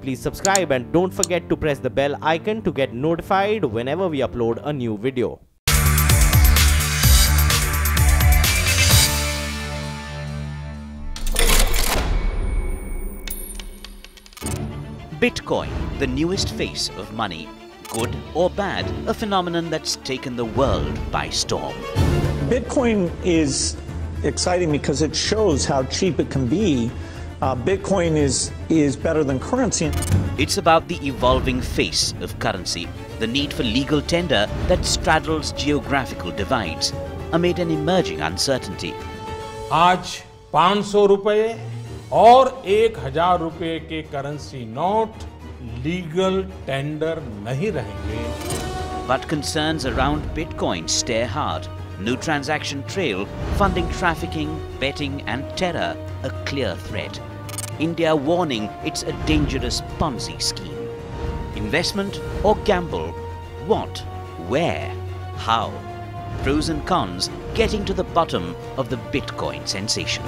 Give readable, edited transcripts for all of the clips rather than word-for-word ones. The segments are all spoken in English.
please subscribe and don't forget to press the bell icon to get notified whenever we upload a new video. Bitcoin, the newest face of money. Good or bad, a phenomenon that's taken the world by storm. Bitcoin is exciting because it shows how cheap it can be. Bitcoin is better than currency. It's about the evolving face of currency, the need for legal tender that straddles geographical divides amid an emerging uncertainty. आज 500 रुपए और 1000 रुपए के currency note legal tender नहीं रहेंगे. But concerns around Bitcoin stare hard. New transaction trail, funding trafficking, betting and terror a clear threat. India warning it's a dangerous PONZI scheme. Investment or gamble? What? Where? How? Pros and cons, getting to the bottom of the Bitcoin sensation.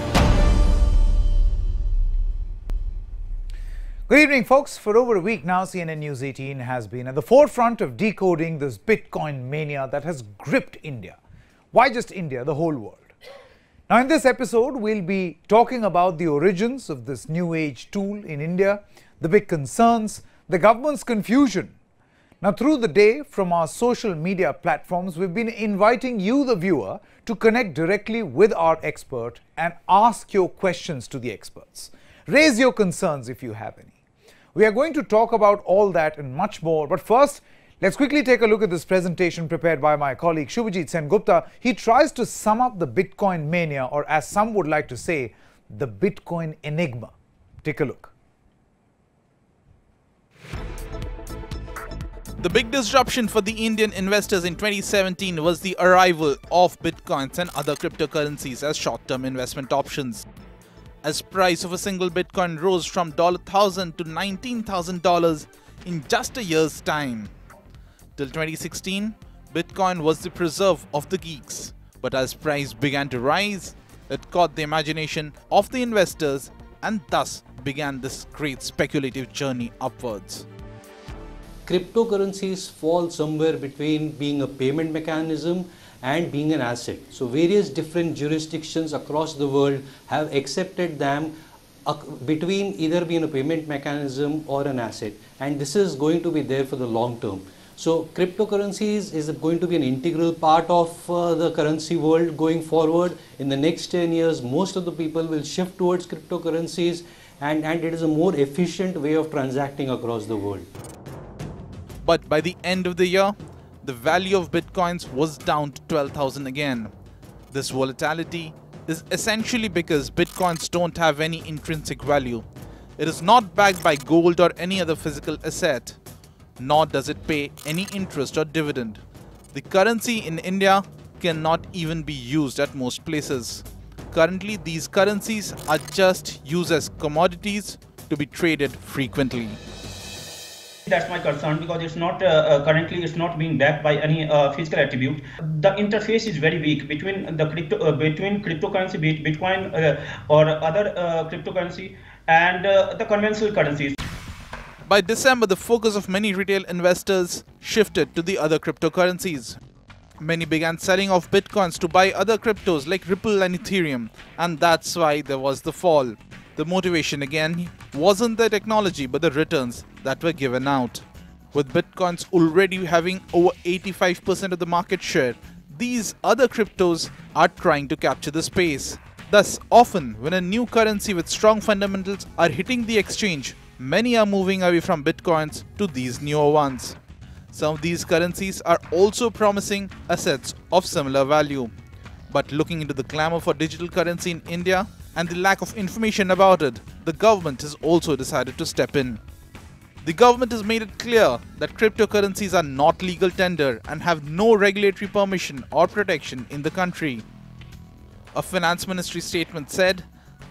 Good evening, folks. For over a week now, CNN News 18 has been at the forefront of decoding this Bitcoin mania that has gripped India. Why just India? The whole world. Now, in this episode, we'll be talking about the origins of this new age tool in India, the big concerns, the government's confusion. Now, through the day, from our social media platforms, we've been inviting you, the viewer, to connect directly with our expert and ask your questions to the experts. Raise your concerns if you have any. We are going to talk about all that and much more, but first, let's quickly take a look at this presentation prepared by my colleague Shubhajit Sengupta. He tries to sum up the Bitcoin mania, or as some would like to say, the Bitcoin enigma. Take a look. The big disruption for the Indian investors in 2017 was the arrival of Bitcoins and other cryptocurrencies as short-term investment options. As price of a single Bitcoin rose from $1,000 to $19,000 in just a year's time. Till 2016, Bitcoin was the preserve of the geeks, but as price began to rise, it caught the imagination of the investors and thus began this great speculative journey upwards. Cryptocurrencies fall somewhere between being a payment mechanism and being an asset. So various different jurisdictions across the world have accepted them between either being a payment mechanism or an asset, and this is going to be there for the long term. So cryptocurrencies is going to be an integral part of the currency world going forward. In the next 10 years, most of the people will shift towards cryptocurrencies, and it is a more efficient way of transacting across the world. But by the end of the year, the value of Bitcoins was down to 12,000 again. This volatility is essentially because Bitcoins don't have any intrinsic value. It is not backed by gold or any other physical asset, nor does it pay any interest or dividend. The currency in India cannot even be used at most places. Currently, these currencies are just used as commodities to be traded frequently. That's my concern, because it's not currently it's not being backed by any physical attribute. The interface is very weak between the cryptocurrency, be it Bitcoin or other cryptocurrency, and the conventional currencies. By December, the focus of many retail investors shifted to the other cryptocurrencies. Many began selling off Bitcoins to buy other cryptos like Ripple and Ethereum, and that's why there was the fall. The motivation again wasn't the technology but the returns that were given out. With Bitcoins already having over 85% of the market share, these other cryptos are trying to capture the space. Thus, often when a new currency with strong fundamentals are hitting the exchange, many are moving away from Bitcoins to these newer ones. Some of these currencies are also promising assets of similar value. But looking into the clamor for digital currency in India and the lack of information about it, the government has also decided to step in. The government has made it clear that cryptocurrencies are not legal tender and have no regulatory permission or protection in the country. A finance ministry statement said,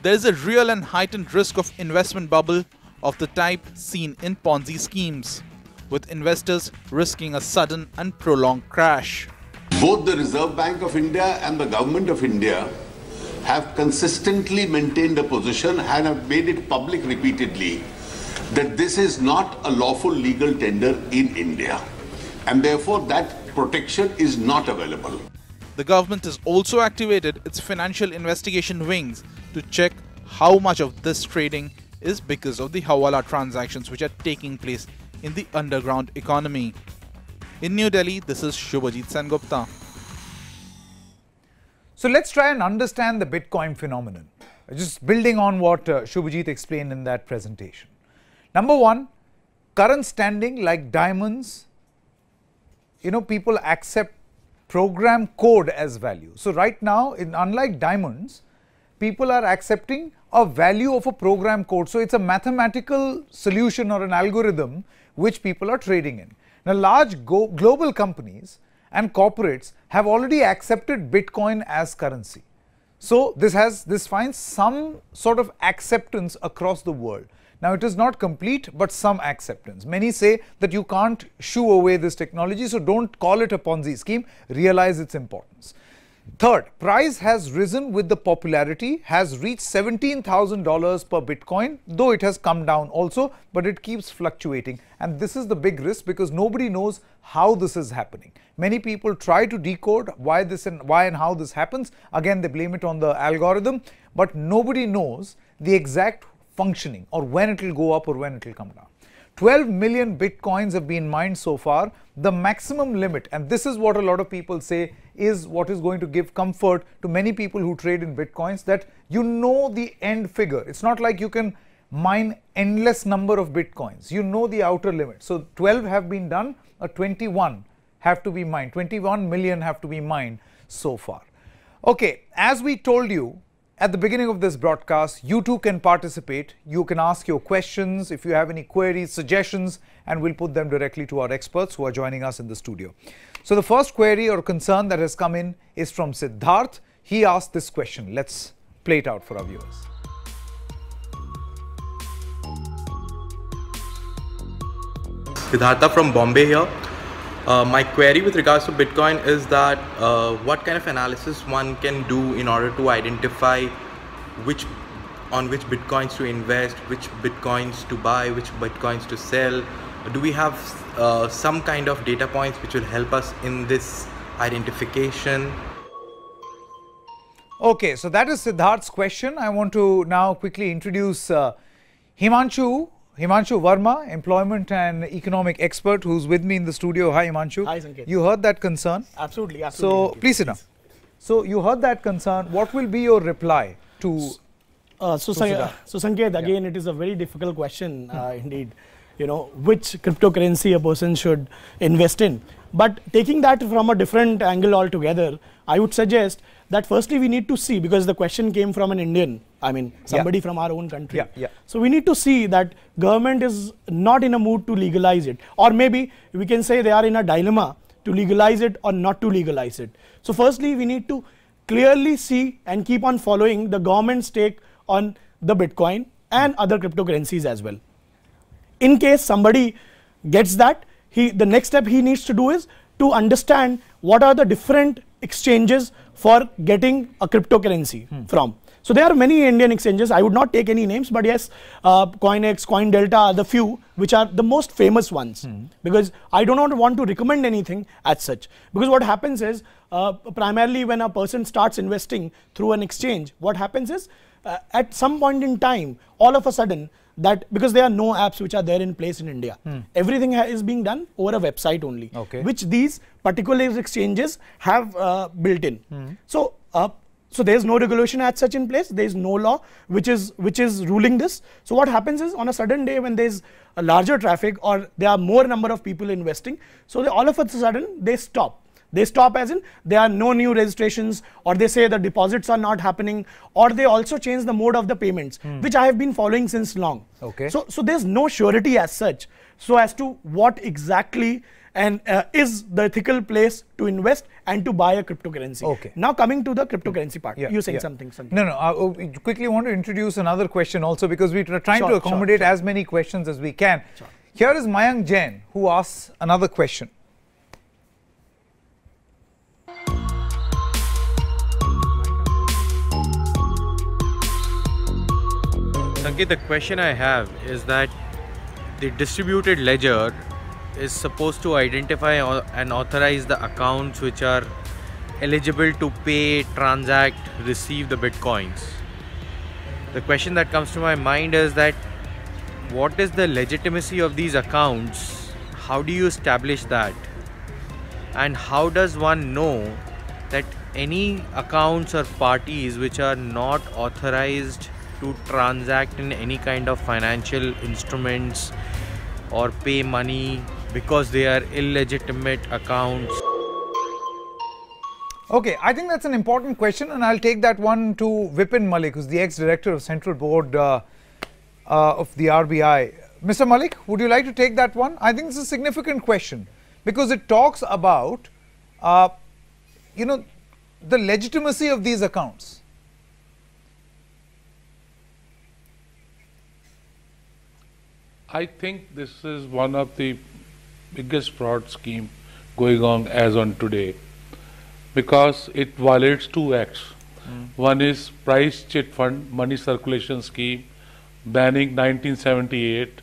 there is a real and heightened risk of investment bubble of the type seen in Ponzi schemes, with investors risking a sudden and prolonged crash. Both the Reserve Bank of India and the Government of India have consistently maintained a position and have made it public repeatedly that this is not a lawful legal tender in India, and therefore that protection is not available. The government has also activated its financial investigation wings to check how much of this trading is because of the hawala transactions which are taking place in the underground economy. In New Delhi, this is Shubhajit Sengupta. So let's try and understand the Bitcoin phenomenon, just building on what Shubhajit explained in that presentation. Number one, current standing like diamonds, people accept program code as value. So right now, unlike diamonds, people are accepting a value of a program code. So it's a mathematical solution or an algorithm which people are trading in. Now, large global companies and corporates have already accepted Bitcoin as currency. So this finds some sort of acceptance across the world. Now, it is not complete, but some acceptance. Many say that you can't shoo away this technology, so don't call it a Ponzi scheme, realize its importance. Third, price has risen with the popularity, has reached $17,000 per Bitcoin, though it has come down also, but it keeps fluctuating. And this is the big risk because nobody knows how this is happening. Many people try to decode why and how this happens. Again, they blame it on the algorithm, but nobody knows the exact functioning or when it will go up or when it will come down. 12 million Bitcoins have been mined so far. The maximum limit, and this is what a lot of people say is what is going to give comfort to many people who trade in Bitcoins, that the end figure. It's not like you can mine endless number of Bitcoins. The outer limit. So 12 have been done, 21 have to be mined. 21 million have to be mined so far. Okay, as we told you, at the beginning of this broadcast, you too can participate. You can ask your questions if you have any queries, suggestions, and we'll put them directly to our experts who are joining us in the studio. So the first query or concern that has come in is from Siddharth. He asked this question. Let's play it out for our viewers. Siddhartha from Bombay here. My query with regards to Bitcoin is that what kind of analysis one can do in order to identify on which Bitcoins to invest, which Bitcoins to buy, which Bitcoins to sell. Do we have some kind of data points which will help us in this identification? Okay, so that is Siddharth's question. I want to now quickly introduce Himanshu Verma, employment and economic expert, who's with me in the studio. Hi, Himanshu. Hi, Sanket. You heard that concern? Absolutely. So, please sit down. So, you heard that concern. What will be your reply to Sanket, again, it is a very difficult question indeed. Which cryptocurrency a person should invest in. But taking that from a different angle altogether, I would suggest that firstly we need to see, because the question came from an Indian, somebody from our own country. So we need to see that government is not in a mood to legalize it, or maybe we can say they are in a dilemma to legalize it or not to legalize it. So firstly we need to clearly see and keep on following the government's take on the Bitcoin and other cryptocurrencies as well. In case somebody gets that, the next step he needs to do is to understand what are the different exchanges for getting a cryptocurrency from. So there are many Indian exchanges. I would not take any names, but yes, CoinX, CoinDelta are the few which are the most famous ones. Because I do not want to recommend anything as such. Because what happens is, primarily when a person starts investing through an exchange, what happens is, at some point in time, all of a sudden, because there are no apps which are there in place in India. Everything is being done over a website only, which these particular exchanges have built in. So there is no regulation as such in place. There is no law which is ruling this. So what happens is, on a sudden day when there is a larger traffic or there are more number of people investing, so all of a sudden they stop. They stop as in there are no new registrations, or they say the deposits are not happening, or they also change the mode of the payments, which I have been following since long. So there's no surety as such, so as to what exactly and is the ethical place to invest and to buy a cryptocurrency. Now coming to the cryptocurrency part, you're saying something. No, quickly want to introduce another question also, because we are trying to accommodate as many questions as we can. Here is Mayank Jain, who asks another question. Sanket, the question I have is that the distributed ledger is supposed to identify and authorize the accounts which are eligible to pay, transact, receive the bitcoins. The question that comes to my mind is that what is the legitimacy of these accounts? How do you establish that? And how does one know that any accounts or parties which are not authorized to transact in any kind of financial instruments or pay money because they are illegitimate accounts? Okay, I think that's an important question, and I'll take that one to Vipin Malik, who's the ex-director of Central Board of the RBI. Mr. Malik, would you like to take that one? I think it's a significant question because it talks about, you know, the legitimacy of these accounts. I think this is one of the biggest fraud scheme going on as on today, because it violates two acts. One is price chit fund money circulation scheme, banning 1978,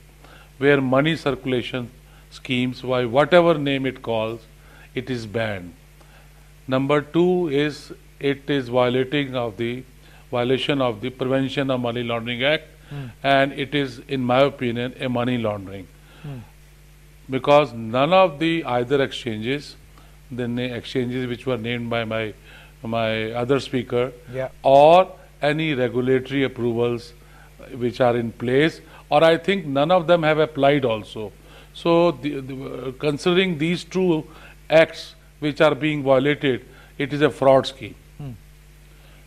where money circulation schemes, by whatever name it calls, it is banned. Number two is it is violation of the Prevention of Money Laundering Act, and it is, in my opinion, a money laundering. Because none of the either exchanges, the exchanges which were named by my other speaker, or any regulatory approvals which are in place, or I think none of them have applied also. So considering these two acts which are being violated, it is a fraud scheme.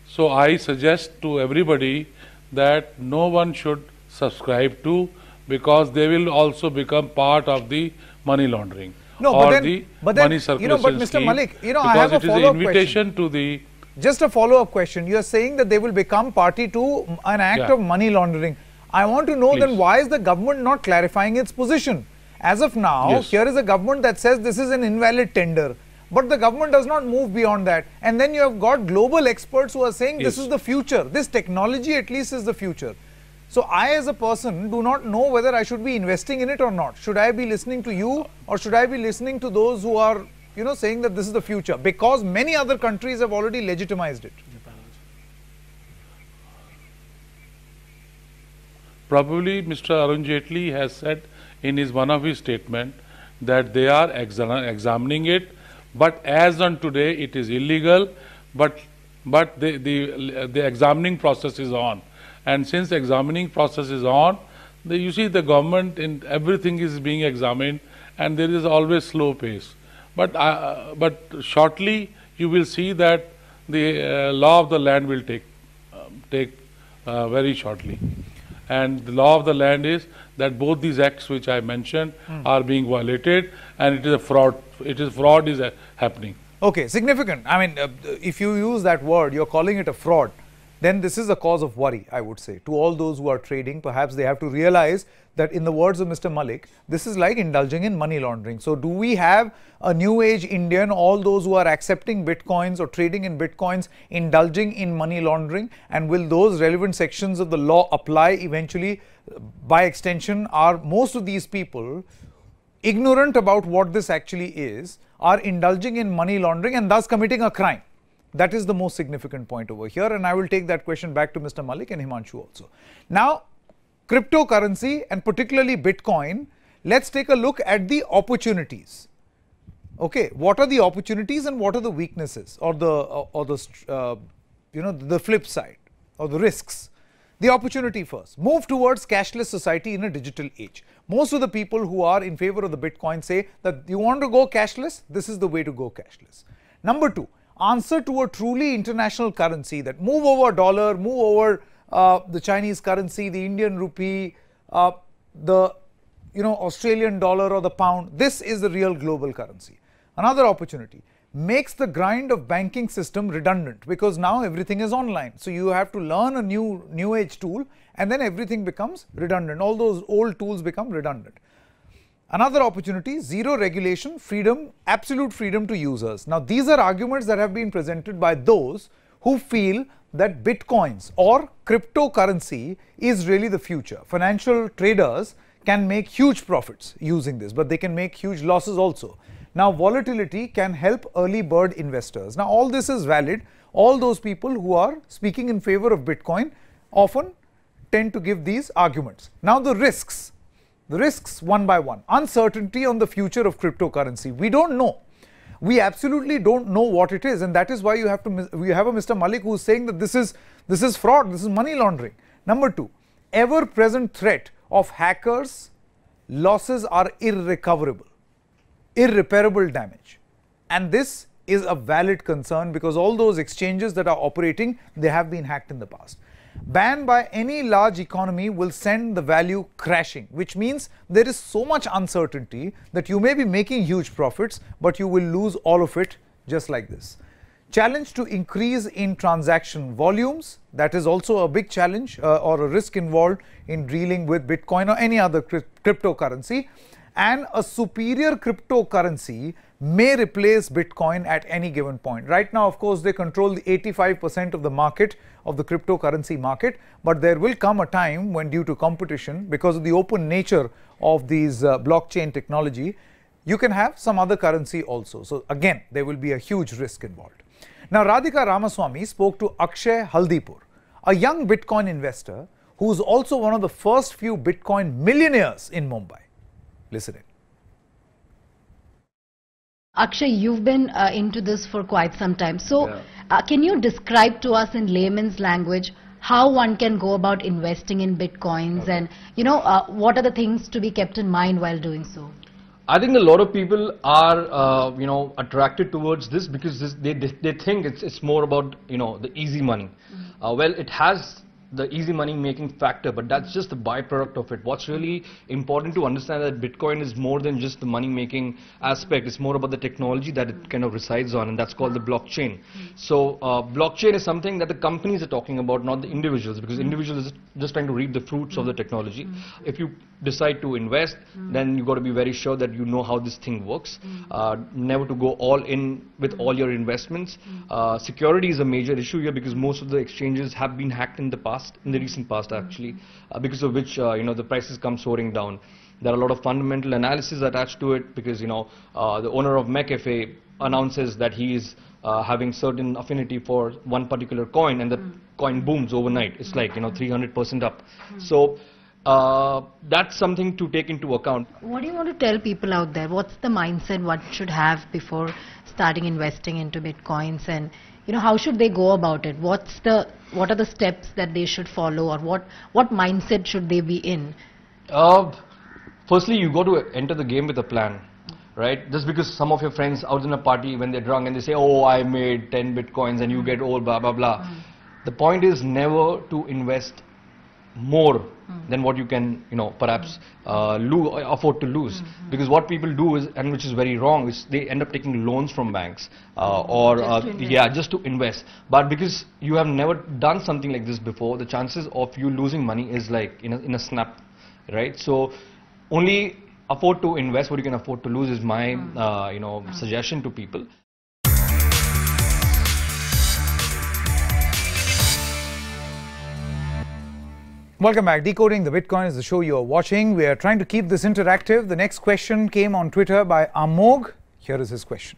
So I suggest to everybody that no one should subscribe to, because they will also become part of the money laundering. No, or but the then, money circulation but Mr. scheme, Malik, I have a follow-up question. To the just a follow-up question. You are saying that they will become party to an act of money laundering. I want to know then why is the government not clarifying its position? As of now, here is a government that says this is an invalid tender, but the government does not move beyond that. And then you have got global experts who are saying this is the future. This technology at least is the future. So I as a person do not know whether I should be investing in it or not. Should I be listening to you, or should I be listening to those who are, you know, saying that this is the future? Because many other countries have already legitimized it. Probably Mr. Arun Jaitley has said in one of his statement that they are examining it, but as on today it is illegal, but the examining process is on. And since examining process is on, you see the government in everything is being examined, and there is always slow pace. But shortly you will see that the law of the land will take very shortly. And the law of the land is that both these acts which I mentioned are being violated, and it is a fraud. Fraud is happening. Okay, significant. I mean, if you use that word, you're calling it a fraud, then this is a cause of worry, I would say. To all those who are trading, perhaps they have to realize that, in the words of Mr. Malik, this is like indulging in money laundering. So do we have a new age Indian, all those who are accepting bitcoins or trading in bitcoins, indulging in money laundering? And will those relevant sections of the law apply eventually? By extension, are most of these people ignorant about what this actually is, are indulging in money laundering and thus committing a crime? That is the most significant point over here, and I will take that question back to Mr. Malik and Himanshu also. Now, cryptocurrency and particularly Bitcoin, let's take a look at the opportunities. Okay, what are the opportunities and what are the weaknesses, or the the flip side, or the risks? The opportunity first. Move towards cashless society in a digital age. Most of the people who are in favor of the Bitcoin say that you want to go cashless, this is the way to go cashless. Number two, answer to a truly international currency, that move over dollar, move over the Chinese currency, the Indian rupee, the Australian dollar or the pound. This is the real global currency. Another opportunity, makes the grind of banking system redundant, because now everything is online. So you have to learn a new age tool, and then everything becomes redundant. All those old tools become redundant. Another opportunity, zero regulation, freedom, absolute freedom to users. Now these are arguments that have been presented by those who feel that bitcoins or cryptocurrency is really the future. Financial traders can make huge profits using this, but they can make huge losses also. Now, volatility can help early bird investors. Now, all this is valid. All those people who are speaking in favor of Bitcoin often tend to give these arguments. Now, the risks one by one. Uncertainty on the future of cryptocurrency. We don't know. We absolutely don't know what it is, and that is why you have a Mr. Malik who is saying that this is fraud, this is money laundering. Number two, ever-present threat of hackers. Losses are irrecoverable, irreparable damage, and this is a valid concern because all those exchanges that are operating, they have been hacked in the past. Ban by any large economy will send the value crashing, which means there is so much uncertainty that you may be making huge profits, but you will lose all of it just like this. Challenge to increase in transaction volumes. That is also a big challenge or a risk involved in dealing with Bitcoin or any other cryptocurrency. And a superior cryptocurrency may replace Bitcoin at any given point. Right now, of course, they control the 85% of the market, of the cryptocurrency market, but there will come a time when, due to competition, because of the open nature of these blockchain technology, you can have some other currency also. So again, there will be a huge risk involved. Now, Radhika Ramaswamy spoke to Akshay Haldipur, a young Bitcoin investor who is also one of the first few Bitcoin millionaires in Mumbai. Listen in. Akshay, you've been into this for quite some time. So, can you describe to us in layman's language how one can go about investing in Bitcoins and, what are the things to be kept in mind while doing so? I think a lot of people are, attracted towards this because they think it's more about, the easy money. Well, it has the easy money making factor, but that's just the byproduct of it. What's really important to understand that Bitcoin is more than just the money making aspect. It's more about the technology that it kind of resides on, and that's called the blockchain. So blockchain is something that the companies are talking about, not the individuals, because individuals are just trying to reap the fruits of the technology. If you decide to invest, then you got to be very sure that you know how this thing works. Never to go all in with all your investments. Security is a major issue here because most of the exchanges have been hacked in the past. In the recent past actually, because of which the prices come soaring down. There are a lot of fundamental analysis attached to it because the owner of McAfee announces that he is having certain affinity for one particular coin, and the coin booms overnight. It's like 300% up. So that's something to take into account. What do you want to tell people out there? What's the mindset one should have before starting investing into Bitcoins, and how should they go about it? What are the steps that they should follow, or what mindset should they be in? Firstly, you got to enter the game with a plan, right? Just because some of your friends out in a party when they're drunk and they say, oh, I made 10 Bitcoins and you get all blah, blah, blah. The point is never to invest more than what you can, perhaps afford to lose. Because what people do is, and which is very wrong, is they end up taking loans from banks just to invest. But because you have never done something like this before, the chances of you losing money is like in a snap, right? So only afford to invest what you can afford to lose is my suggestion to people. Welcome back. Decoding the Bitcoin is the show you are watching. We are trying to keep this interactive. The next question came on Twitter by Amog. Here is his question.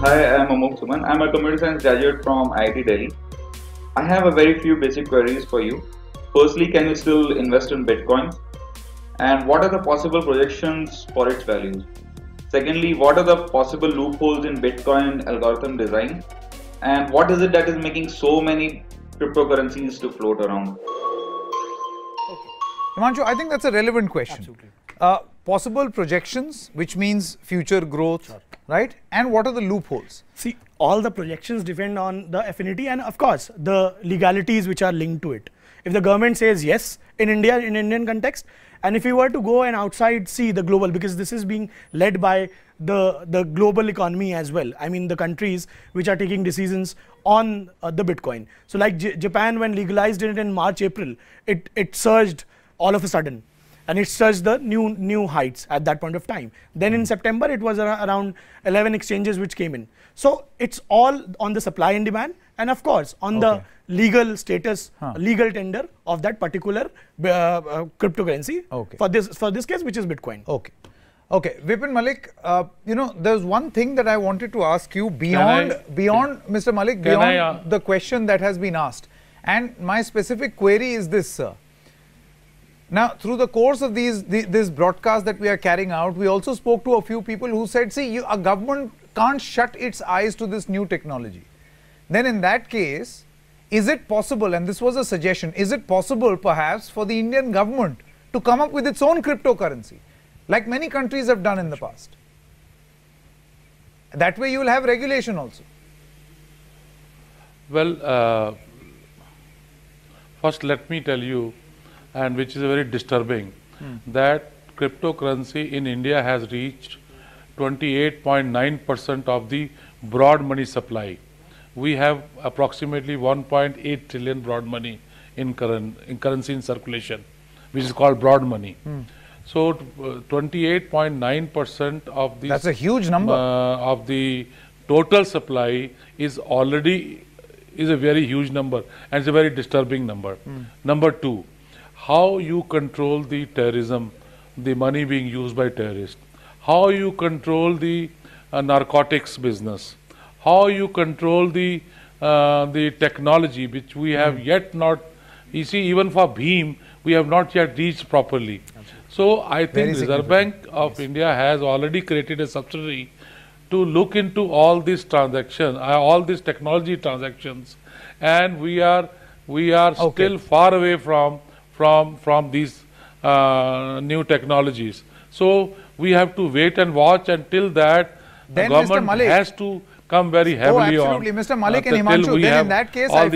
Hi, I'm Amog Suman. I'm a computer science graduate from IIT Delhi. I have a very few basic queries for you. Firstly, can you still invest in Bitcoins? And what are the possible projections for its values? Secondly, what are the possible loopholes in Bitcoin algorithm design? And what is it that is making so many cryptocurrencies to float around? Himanshu, I think that's a relevant question. Absolutely. Possible projections, which means future growth, right? And what are the loopholes? See, all the projections depend on the affinity and, of course, the legalities which are linked to it. If the government says yes in India, in Indian context, and if you were to go and outside see the global, because this is being led by the global economy as well. I mean, the countries which are taking decisions on the Bitcoin. So like Japan, when legalized it in March, April, it surged all of a sudden. And it surged the new heights at that point of time. Then in September, it was around 11 exchanges which came in. So it's all on the supply and demand. and of course on the legal status, legal tender of that particular cryptocurrency. For this case, which is Bitcoin. Okay, Vipin Malik, you know, there's one thing that I wanted to ask you beyond Mr. Malik, beyond the question that has been asked. And my specific query is this, sir. Now, through the course of this broadcast that we are carrying out, we also spoke to a few people who said, see, a government can't shut its eyes to this new technology. Then in that case, is it possible, and this was a suggestion, is it possible perhaps for the Indian government to come up with its own cryptocurrency, like many countries have done in the past? That way you will have regulation also. Well, first let me tell you, and which is very disturbing, that cryptocurrency in India has reached 28.9% of the broad money supply. We have approximately 1.8 trillion broad money in currency in circulation, which is called broad money. So 28.9% of the, that's a huge number, of the total supply is already a very huge number, and it's a very disturbing number. Number two, how you control the terrorism, the money being used by terrorists, how you control the narcotics business, how you control the technology, which we have yet not, you see, even for Bheem, we have not yet reached properly. So I think Reserve Bank of India has already created a subsidiary to look into all these transactions, all these technology transactions, and we are still far away from these new technologies. So we have to wait and watch until that the government has to come very heavily on. Absolutely, Mr. Malik and Himanshu, then in that case I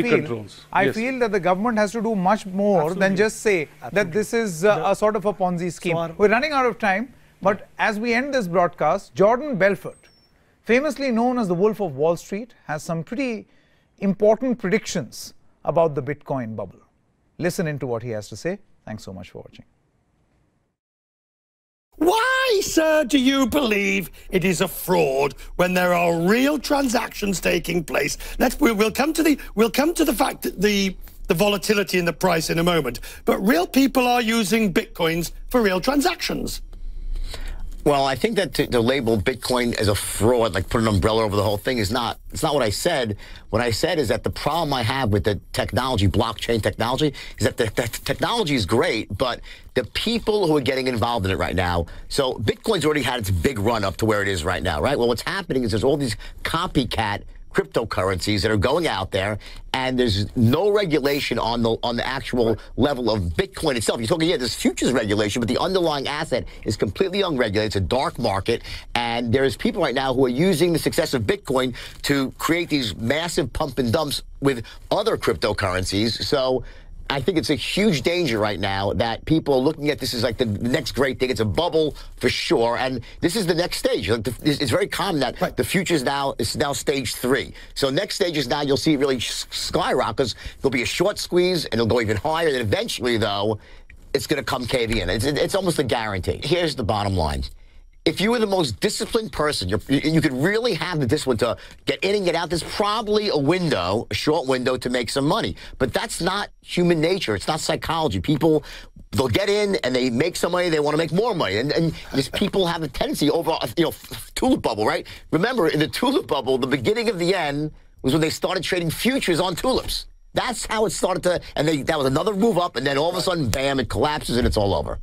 feel that the government has to do much more than just say that this is a sort of a Ponzi scheme. We're running out of time, but as we end this broadcast, Jordan Belfort, famously known as the Wolf of Wall Street, has some pretty important predictions about the Bitcoin bubble. Listen into what he has to say. Thanks so much for watching. Why, sir, do you believe it is a fraud when there are real transactions taking place? We'll come to the fact that the volatility in the price in a moment, but real people are using Bitcoins for real transactions. Well, I think that to label Bitcoin as a fraud, like put an umbrella over the whole thing, it's not what I said. What I said is that the problem I have with the technology, blockchain technology, is that the technology is great, but the people who are getting involved in it right now, so Bitcoin's already had its big run up to where it is right now, right? Well, what's happening is there's all these copycat cryptocurrencies that are going out there, and there's no regulation on the actual level of Bitcoin itself. You're talking, there's futures regulation, but the underlying asset is completely unregulated. It's a dark market, and there's people right now who are using the success of Bitcoin to create these massive pump and dumps with other cryptocurrencies. So I think it's a huge danger right now that people are looking at this as like the next great thing. It's a bubble for sure, and this is the next stage. It's very common that the future is now stage 3. So next stage is now you'll see it really skyrocket. There'll be a short squeeze, and it'll go even higher. And eventually, though, it's going to come caving in. It's almost a guarantee. Here's the bottom line. If you were the most disciplined person, you could really have the discipline to get in and get out. There's probably a short window to make some money. But that's not human nature. It's not psychology. People, they'll get in and they make some money. They want to make more money. And these people have a tendency over, tulip bubble, right? Remember, in the tulip bubble, the beginning of the end was when they started trading futures on tulips. That's how it started to, and that was another move up, and then all of a sudden, bam, it collapses and it's all over.